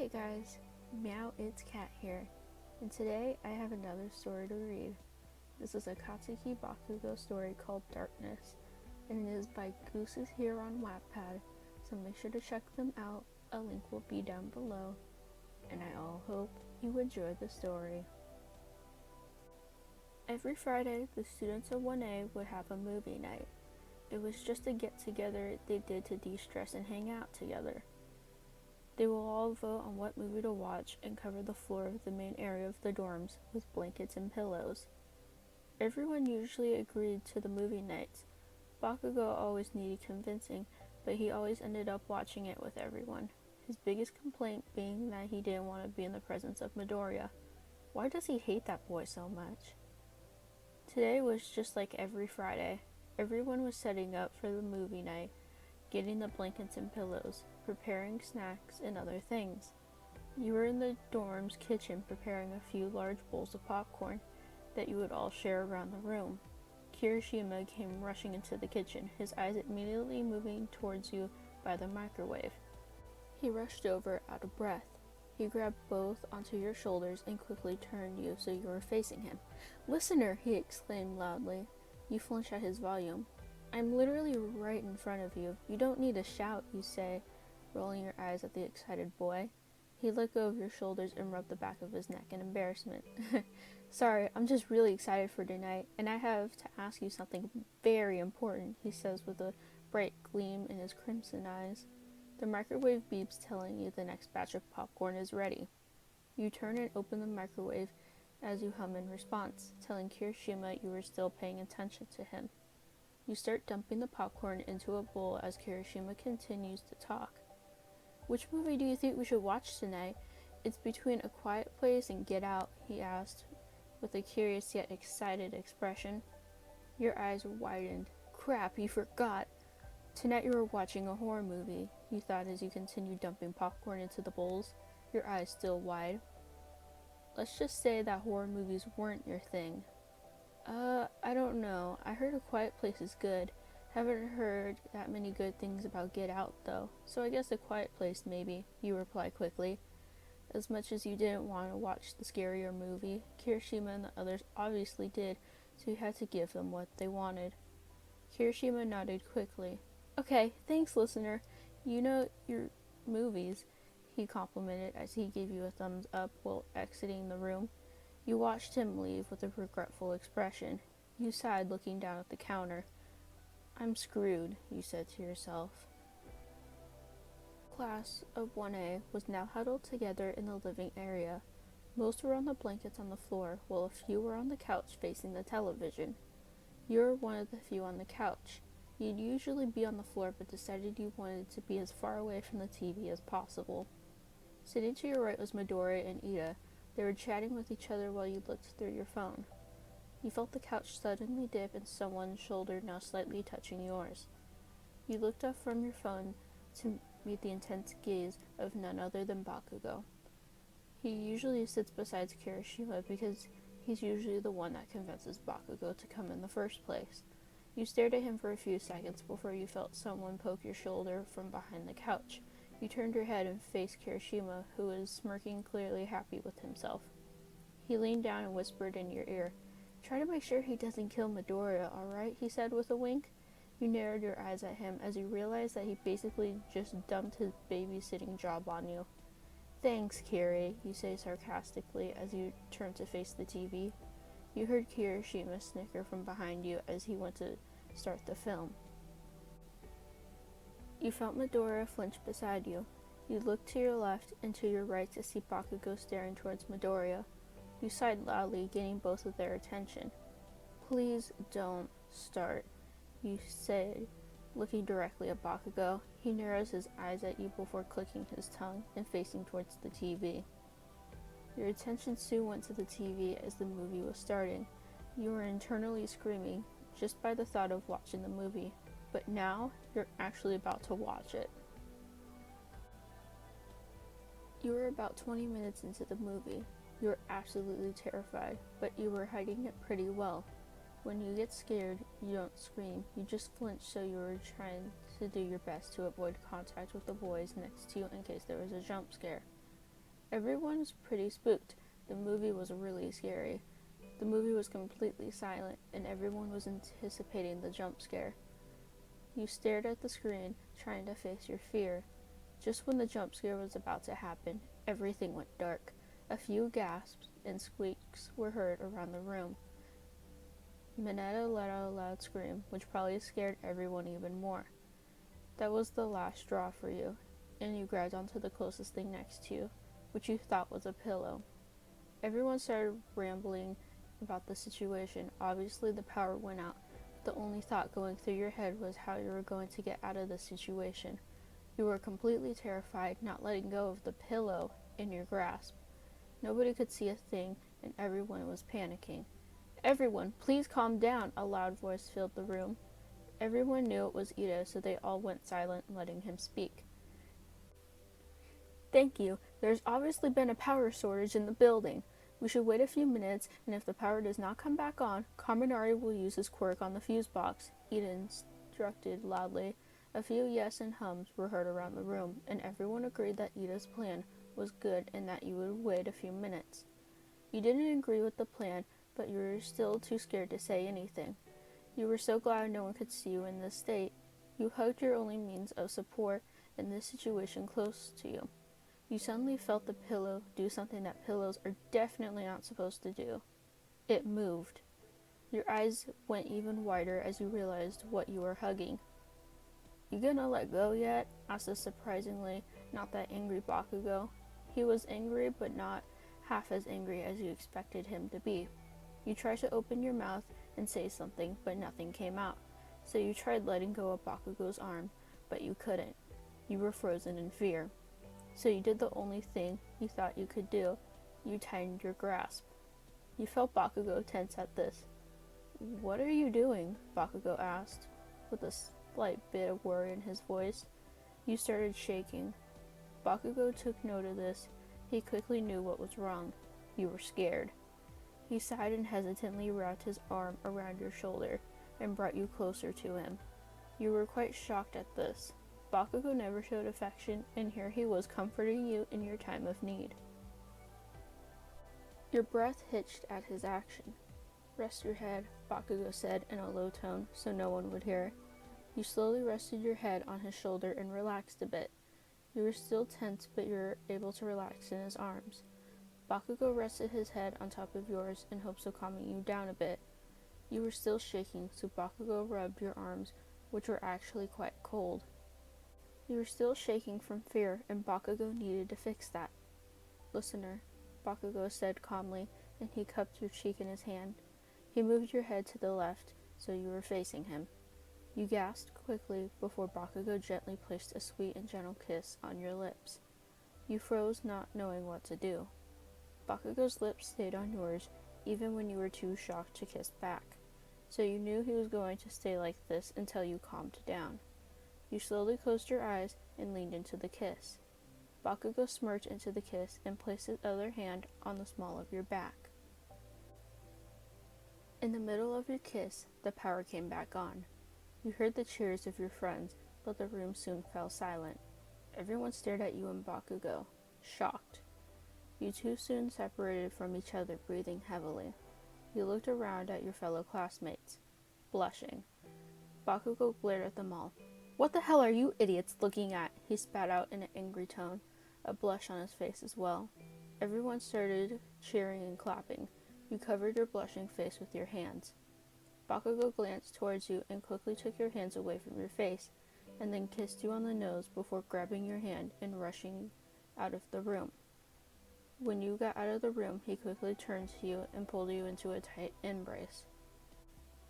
Hey guys, Meow, it's Cat here, and today I have another story to read. This is a Katsuki Bakugou story called Darkness, and it is by GooseIsHere on Wattpad, so make sure to check them out. A link will be down below, and I all hope you enjoy the story. Every Friday, the students of 1A would have a movie night. It was just a get-together they did to de-stress and hang out together. They will all vote on what movie to watch and cover the floor of the main area of the dorms with blankets and pillows. Everyone usually agreed to the movie nights. Bakugou always needed convincing, but he always ended up watching it with everyone. His biggest complaint being that he didn't want to be in the presence of Midoriya. Why does he hate that boy so much? Today was just like every Friday. Everyone was setting up for the movie night, getting the blankets and pillows, preparing snacks and other things. You were in the dorm's kitchen preparing a few large bowls of popcorn that you would all share around the room. Kirishima came rushing into the kitchen, his eyes immediately moving towards you by the microwave. He rushed over out of breath. He grabbed both onto your shoulders and quickly turned you so you were facing him. "Listener!" he exclaimed loudly. You flinched at his volume. "I'm literally right in front of you. You don't need to shout," you say, rolling your eyes at the excited boy. He let go of your shoulders and rubbed the back of his neck in embarrassment. "Sorry, I'm just really excited for tonight, and I have to ask you something very important," he says with a bright gleam in his crimson eyes. The microwave beeps telling you the next batch of popcorn is ready. You turn and open the microwave as you hum in response, telling Kirishima you were still paying attention to him. You start dumping the popcorn into a bowl as Kirishima continues to talk. "Which movie do you think we should watch tonight? It's between A Quiet Place and Get Out," he asked, with a curious yet excited expression. Your eyes widened. "Crap, you forgot! Tonight you were watching a horror movie," you thought as you continued dumping popcorn into the bowls, your eyes still wide. "Let's just say that horror movies weren't your thing." I don't know. I heard A Quiet Place is good. Haven't heard that many good things about Get Out, though, so I guess A Quiet Place maybe," you reply quickly. As much as you didn't want to watch the scarier movie, Kirishima and the others obviously did, so you had to give them what they wanted. Kirishima nodded quickly. "Okay, thanks, listener. You know your movies," he complimented as he gave you a thumbs up while exiting the room. You watched him leave with a regretful expression. You sighed, looking down at the counter. "I'm screwed," you said to yourself. Class of 1A was now huddled together in the living area. Most were on the blankets on the floor, while a few were on the couch facing the television. You were one of the few on the couch. You'd usually be on the floor, but decided you wanted to be as far away from the TV as possible. Sitting to your right was Midoriya and Ida. They were chatting with each other while you looked through your phone. You felt the couch suddenly dip and someone's shoulder now slightly touching yours. You looked up from your phone to meet the intense gaze of none other than Bakugou. He usually sits beside Kirishima because he's usually the one that convinces Bakugou to come in the first place. You stared at him for a few seconds before you felt someone poke your shoulder from behind the couch. You turned your head and faced Kirishima, who was smirking, clearly happy with himself. He leaned down and whispered in your ear. "Try to make sure he doesn't kill Midoriya, alright?" he said with a wink. You narrowed your eyes at him as you realized that he basically just dumped his babysitting job on you. "Thanks, Kiri," you say sarcastically as you turn to face the TV. You heard Kirishima snicker from behind you as he went to start the film. You felt Midoriya flinch beside you. You looked to your left and to your right to see Bakugou staring towards Midoriya. You sighed loudly, gaining both of their attention. "Please don't start," you said, looking directly at Bakugou. He narrows his eyes at you before clicking his tongue and facing towards the TV. Your attention soon went to the TV as the movie was starting. You were internally screaming just by the thought of watching the movie, but now you're actually about to watch it. You were about 20 minutes into the movie. You were absolutely terrified, but you were hiding it pretty well. When you get scared, you don't scream, you just flinch, so you were trying to do your best to avoid contact with the boys next to you in case there was a jump scare. Everyone was pretty spooked. The movie was really scary. The movie was completely silent, and everyone was anticipating the jump scare. You stared at the screen, trying to face your fear. Just when the jump scare was about to happen, everything went dark. A few gasps and squeaks were heard around the room. Minetta let out a loud scream, which probably scared everyone even more. That was the last straw for you, and you grabbed onto the closest thing next to you, which you thought was a pillow. Everyone started rambling about the situation. Obviously, the power went out. The only thought going through your head was how you were going to get out of the situation. You were completely terrified, not letting go of the pillow in your grasp. Nobody could see a thing, and everyone was panicking. "Everyone, please calm down," a loud voice filled the room. Everyone knew it was Ito, so they all went silent, letting him speak. "Thank you. There's obviously been a power shortage in the building. We should wait a few minutes, and if the power does not come back on, Kaminari will use his quirk on the fuse box," Ito instructed loudly. A few yes and hums were heard around the room, and everyone agreed that Ito's plan was good and that you would wait a few minutes. You didn't agree with the plan, but you were still too scared to say anything. You were so glad no one could see you in this state. You hugged your only means of support in this situation close to you. You suddenly felt the pillow do something that pillows are definitely not supposed to do. It moved. Your eyes went even wider as you realized what you were hugging. "You gonna let go yet?" asked a surprisingly not that angry Bakugou. He was angry, but not half as angry as you expected him to be. You tried to open your mouth and say something, but nothing came out. So you tried letting go of Bakugou's arm, but you couldn't. You were frozen in fear. So you did the only thing you thought you could do. You tightened your grasp. You felt Bakugou tense at this. "What are you doing?" Bakugou asked, with a slight bit of worry in his voice. You started shaking. Bakugou took note of this. He quickly knew what was wrong. You were scared. He sighed and hesitantly wrapped his arm around your shoulder and brought you closer to him. You were quite shocked at this. Bakugou never showed affection, and here he was comforting you in your time of need. Your breath hitched at his action. "Rest your head," Bakugou said in a low tone so no one would hear. You slowly rested your head on his shoulder and relaxed a bit. You were still tense, but you were able to relax in his arms. Bakugou rested his head on top of yours in hopes of calming you down a bit. You were still shaking, so Bakugou rubbed your arms, which were actually quite cold. You were still shaking from fear, and Bakugou needed to fix that. "Listener," Bakugou said calmly, and he cupped your cheek in his hand. He moved your head to the left, so you were facing him. You gasped quickly before Bakugou gently placed a sweet and gentle kiss on your lips. You froze, not knowing what to do. Bakugou's lips stayed on yours, even when you were too shocked to kiss back, so you knew he was going to stay like this until you calmed down. You slowly closed your eyes and leaned into the kiss. Bakugou smirked into the kiss and placed his other hand on the small of your back. In the middle of your kiss, the power came back on. You heard the cheers of your friends, but the room soon fell silent. Everyone stared at you and Bakugou, shocked. You two soon separated from each other, breathing heavily. You looked around at your fellow classmates, blushing. Bakugou glared at them all. "What the hell are you idiots looking at?" he spat out in an angry tone, a blush on his face as well. Everyone started cheering and clapping. You covered your blushing face with your hands. Bakugou glanced towards you and quickly took your hands away from your face, and then kissed you on the nose before grabbing your hand and rushing out of the room. When you got out of the room, he quickly turned to you and pulled you into a tight embrace.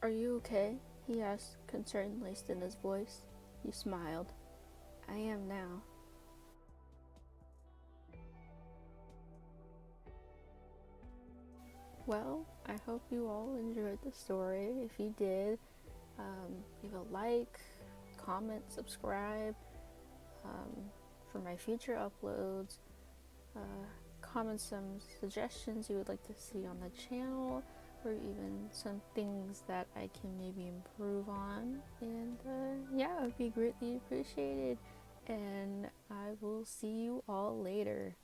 "Are you okay?" he asked, concern laced in his voice. You smiled. "I am now." Well, I hope you all enjoyed the story. If you did, leave a like, comment, subscribe for my future uploads. Comment some suggestions you would like to see on the channel, or even some things that I can maybe improve on. And yeah, it would be greatly appreciated. And I will see you all later.